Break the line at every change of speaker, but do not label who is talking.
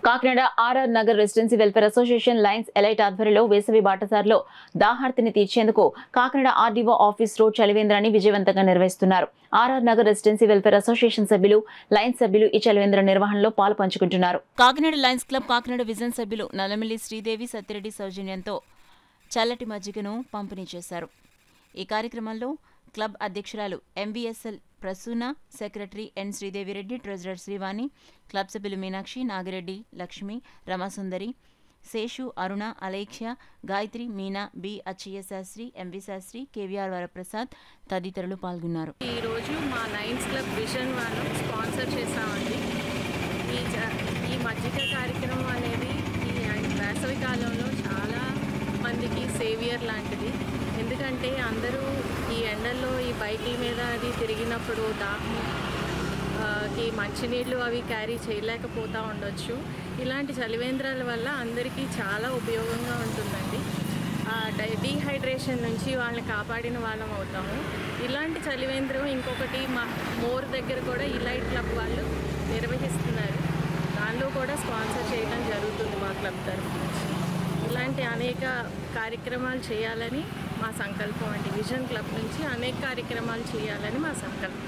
Kakinada RR Nagar residency welfare association Lions elite ఆధ్వర్యంలో వేసవి బాటసారిలో దాహార్తిని తీర్చేందుకు కాకినాడ ఆర్డీఓ ఆఫీస్ రోడ్ చలివేంద్రాన్ని విజయవంతంగా నిర్వహిస్తున్నారు. RR Nagar residency welfare association సభ్యులు, లయన్స్ సభ్యులు ఈ చలివేంద్ర నిర్వహణలో పాలు పంచుకుంటున్నారు. Kakinada Lions club, Kakinada vision సభ్యులు నల్లమిల్లి శ్రీదేవి, సత్యరెడ్డి సౌజన్యంతో చల్లటి మజ్జిగను పంపిణీ చేశారు. ఈ కార్యక్రమంలో క్లబ్ అధ్యక్షురాలు MVSL Prasuna, secretary N Sridevireddy, treasurer Srivani, club సభ్యులు Meenakshi, Nagireddy, Lakshmi, Ramasundari, Seshu, Aruna, Alekhya, Gayatri, Meena, B Achayya Sastri, MV Sastri, KVR Varaprasad తదితరులు పాల్గొన్నారు.
ఈరోజు మా లయన్స్ క్లబ్ విజన్ వాళ్ళు స్పాన్సర్ చేశామండి. ఈ మజ్జిగ కార్యక్రమం అనేది ఈ వేసవి కాలంలో చాలా మందికి సేవియర్ లాంటిది. ఎందుకంటే అందరూ ఈ ఎండల్లో ఈ బైకుల మీద అది తిరిగినప్పుడు దాహంకి మంచినీళ్ళు అవి క్యారీ చేయలేకపోతూ ఉండొచ్చు. ఇలాంటి చలివేంద్రాల వల్ల అందరికీ చాలా ఉపయోగంగా ఉంటుందండి. డీహైడ్రేషన్ నుంచి వాళ్ళని కాపాడిన వాళ్ళం అవుతాము. ఇలాంటి చలివేంద్రం ఇంకొకటి మా మోర్ దగ్గర కూడా ఇలైట్ క్లబ్ వాళ్ళు నిర్వహిస్తున్నారు. దానిలో కూడా స్పాన్సర్ చేయడం జరుగుతుంది మా క్లబ్ తరఫు నుంచి. ఇలాంటి అనేక కార్యక్రమాలు చేయాలని మా సంకల్పం అండి. విజన్ క్లబ్ నుంచి అనేక కార్యక్రమాలు చేయాలని మా సంకల్పం.